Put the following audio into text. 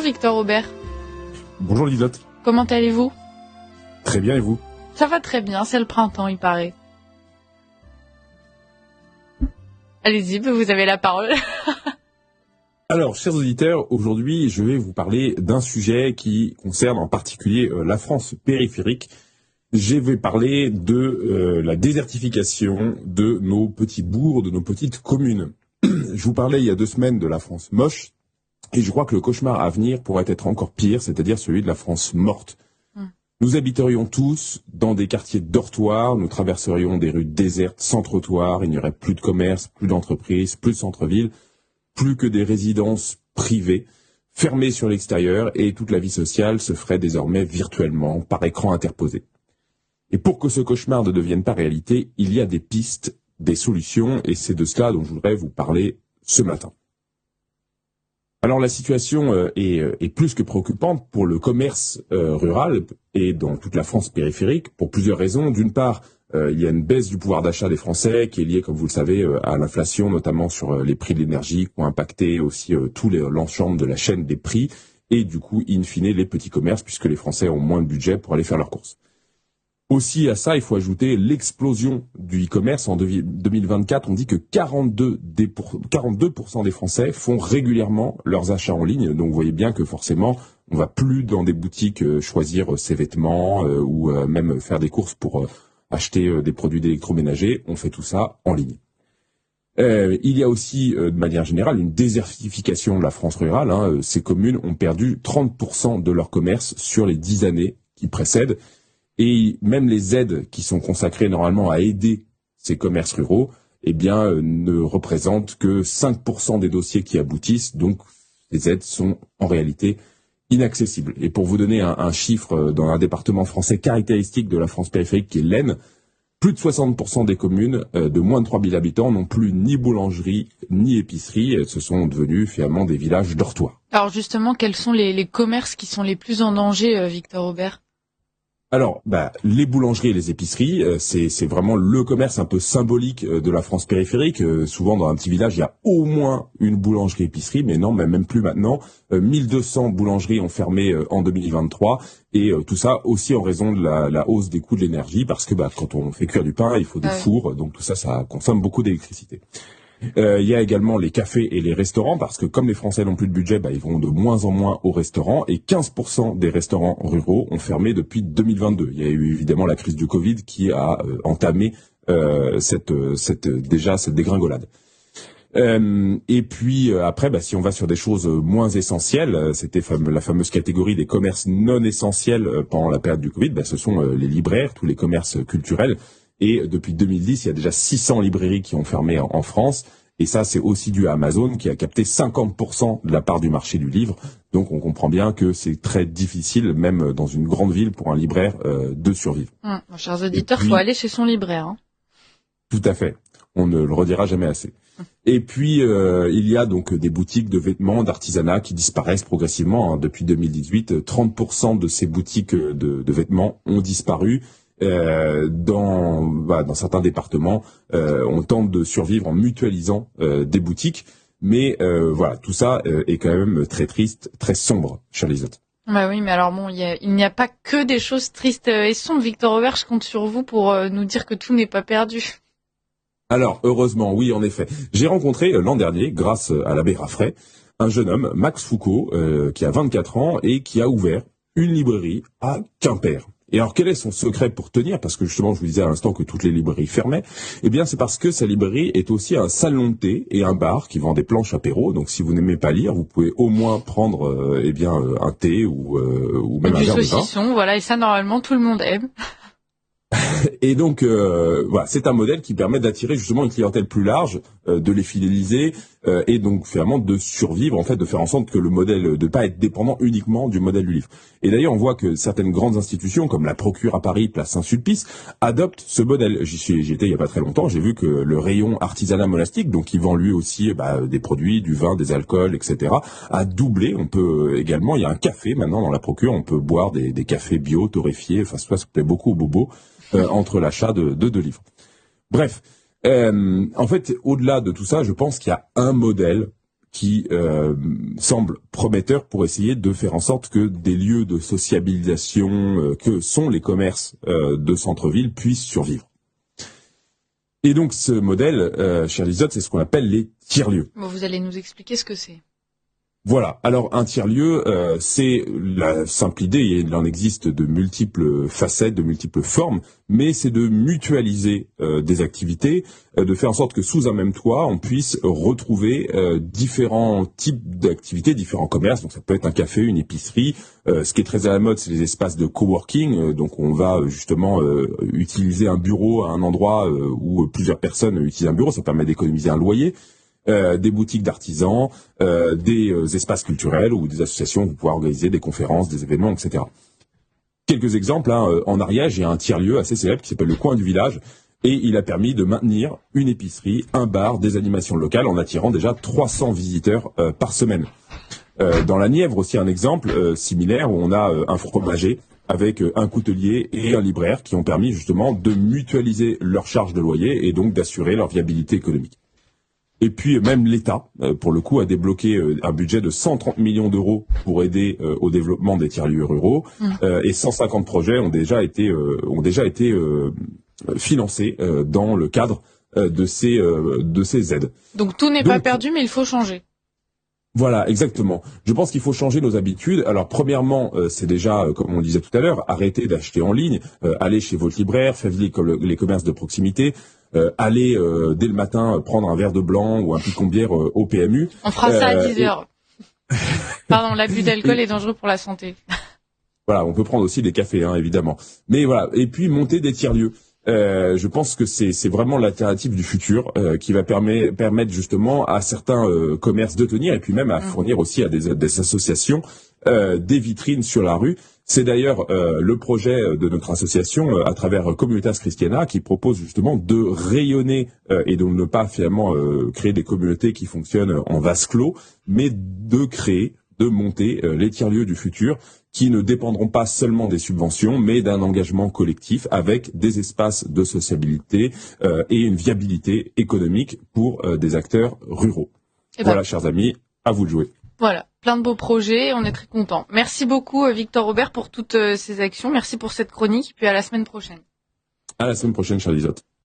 Victor Aubert. Bonjour Liselotte. Comment allez-vous ? Très bien, et vous ? Ça va très bien, c'est le printemps, il paraît. Allez-y, vous avez la parole. Alors, chers auditeurs, aujourd'hui, je vais vous parler d'un sujet qui concerne en particulier la France périphérique. Je vais parler de la désertification de nos petits bourgs, de nos petites communes. Je vous parlais il y a 2 semaines de la France moche, et je crois que le cauchemar à venir pourrait être encore pire, c'est-à-dire celui de la France morte. Nous habiterions tous dans des quartiers dortoirs, nous traverserions des rues désertes sans trottoir, il n'y aurait plus de commerce, plus d'entreprises, plus de centre-ville, plus que des résidences privées, fermées sur l'extérieur, et toute la vie sociale se ferait désormais virtuellement, par écran interposé. Et pour que ce cauchemar ne devienne pas réalité, il y a des pistes, des solutions, et c'est de cela dont je voudrais vous parler ce matin. Alors la situation est plus que préoccupante pour le commerce rural et dans toute la France périphérique pour plusieurs raisons. D'une part, il y a une baisse du pouvoir d'achat des Français qui est liée, comme vous le savez, à l'inflation, notamment sur les prix de l'énergie, qui ont impacté aussi l'ensemble de la chaîne des prix et du coup, in fine, les petits commerces, puisque les Français ont moins de budget pour aller faire leurs courses. Aussi à ça, il faut ajouter l'explosion du e-commerce. En 2024, on dit que 42% des Français font régulièrement leurs achats en ligne. Donc vous voyez bien que forcément, on va plus dans des boutiques choisir ses vêtements ou même faire des courses pour acheter des produits d'électroménager. On fait tout ça en ligne. Il y a aussi, de manière générale, une désertification de la France rurale. Ces communes ont perdu 30% de leur commerce sur les 10 années qui précèdent. Et même les aides qui sont consacrées normalement à aider ces commerces ruraux, ne représentent que 5% des dossiers qui aboutissent. Donc, les aides sont en réalité inaccessibles. Et pour vous donner un chiffre, dans un département français caractéristique de la France périphérique qui est l'Aisne, plus de 60% des communes de moins de 3000 habitants n'ont plus ni boulangerie ni épicerie. Ce sont devenus finalement des villages dortoirs. Alors justement, quels sont les commerces qui sont les plus en danger, Victor Aubert ? Alors, les boulangeries et les épiceries, c'est vraiment le commerce un peu symbolique de la France périphérique. Souvent, dans un petit village, il y a au moins une boulangerie-épicerie, mais non, même plus maintenant. 1200 boulangeries ont fermé en 2023, et tout ça aussi en raison de la hausse des coûts de l'énergie, parce que quand on fait cuire du pain, il faut des fours, donc tout ça, ça consomme beaucoup d'électricité. Il y a également les cafés et les restaurants, parce que comme les Français n'ont plus de budget, ils vont de moins en moins au restaurant, et 15% des restaurants ruraux ont fermé depuis 2022. Il y a eu évidemment la crise du Covid qui a entamé cette dégringolade. Et puis après, si on va sur des choses moins essentielles, c'était la fameuse catégorie des commerces non essentiels pendant la période du Covid, ce sont les libraires, tous les commerces culturels. Et depuis 2010, il y a déjà 600 librairies qui ont fermé en France. Et ça, c'est aussi dû à Amazon qui a capté 50% de la part du marché du livre. Donc on comprend bien que c'est très difficile, même dans une grande ville, pour un libraire de survivre. Chers auditeurs, il faut aller chez son libraire. Tout à fait. On ne le redira jamais assez. Et puis, il y a donc des boutiques de vêtements, d'artisanat qui disparaissent progressivement. Depuis 2018, 30% de ces boutiques de vêtements ont disparu. Dans certains départements, on tente de survivre en mutualisant des boutiques, mais tout ça est quand même très triste, très sombre, chère Liselotte. Oui, mais alors il n'y a pas que des choses tristes et sombres. Victor Aubert, je compte sur vous pour nous dire que tout n'est pas perdu. Alors, heureusement, oui, en effet. J'ai rencontré l'an dernier, grâce à l'abbé Raffray, un jeune homme, Max Foucault, qui a 24 ans et qui a ouvert une librairie à Quimper. Et alors, quel est son secret pour tenir ? Parce que justement, je vous disais à l'instant que toutes les librairies fermaient. C'est parce que sa librairie est aussi un salon de thé et un bar qui vend des planches apéro. Donc, si vous n'aimez pas lire, vous pouvez au moins prendre un thé ou même un verre de vin. Du saucisson, voilà. Et ça, normalement, tout le monde aime. Et donc, c'est un modèle qui permet d'attirer justement une clientèle plus large, de les fidéliser et donc finalement de survivre, en fait, de faire en sorte que le modèle, de pas être dépendant uniquement du modèle du livre. Et d'ailleurs, on voit que certaines grandes institutions, comme la Procure à Paris, place Saint-Sulpice, adoptent ce modèle. J'y étais il y a pas très longtemps, j'ai vu que le rayon artisanat monastique, donc qui vend lui aussi des produits, du vin, des alcools, etc., a doublé. On peut également, il y a un café maintenant dans la Procure, on peut boire des cafés bio, torréfiés, ça plaît beaucoup aux bobos. Entre l'achat de livres. Bref, en fait, au-delà de tout ça, je pense qu'il y a un modèle qui semble prometteur pour essayer de faire en sorte que des lieux de sociabilisation que sont les commerces de centre-ville puissent survivre. Et donc ce modèle, cher Lisotte, c'est ce qu'on appelle les tiers-lieux. Bon, vous allez nous expliquer ce que c'est. Voilà. Alors un tiers-lieu, c'est la simple idée, et il en existe de multiples facettes, de multiples formes, mais c'est de mutualiser des activités, de faire en sorte que sous un même toit, on puisse retrouver différents types d'activités, différents commerces. Donc ça peut être un café, une épicerie. Ce qui est très à la mode, c'est les espaces de coworking. Donc on va justement utiliser un bureau à un endroit où plusieurs personnes utilisent un bureau. Ça permet d'économiser un loyer. Des boutiques d'artisans, des espaces culturels ou des associations pour pouvoir organiser des conférences, des événements, etc. Quelques exemples, en Ariège, il y a un tiers-lieu assez célèbre qui s'appelle le Coin du Village, et il a permis de maintenir une épicerie, un bar, des animations locales en attirant déjà 300 visiteurs par semaine. Dans la Nièvre aussi un exemple similaire où on a un fromager avec un coutelier et un libraire qui ont permis justement de mutualiser leurs charges de loyer et donc d'assurer leur viabilité économique. Et puis même l'État, pour le coup, a débloqué un budget de 130 millions d'euros pour aider au développement des tiers-lieux ruraux, et 150 projets ont déjà été financés dans le cadre de ces aides. Donc tout n'est pas perdu, mais il faut changer. Voilà, exactement. Je pense qu'il faut changer nos habitudes. Alors, premièrement, c'est déjà, comme on le disait tout à l'heure, arrêter d'acheter en ligne, aller chez votre libraire, faire les commerces de proximité, aller dès le matin prendre un verre de blanc ou un picon-bière au PMU. On fera ça à 10 heures. Pardon, l'abus d'alcool est dangereux pour la santé. Voilà, on peut prendre aussi des cafés, évidemment. Mais voilà, et puis monter des tiers-lieux. Je pense que c'est vraiment l'alternative du futur qui va permettre justement à certains commerces de tenir et puis même à fournir aussi à des associations des vitrines sur la rue. C'est d'ailleurs le projet de notre association à travers Communitas Christiana qui propose justement de rayonner et de ne pas finalement créer des communautés qui fonctionnent en vase clos, mais de monter les tiers-lieux du futur qui ne dépendront pas seulement des subventions, mais d'un engagement collectif avec des espaces de sociabilité et une viabilité économique pour des acteurs ruraux. Voilà, chers amis, à vous de jouer. Voilà, plein de beaux projets, on est très contents. Merci beaucoup Victor Robert pour toutes ces actions, merci pour cette chronique, puis à la semaine prochaine. À la semaine prochaine, chère Lisotte.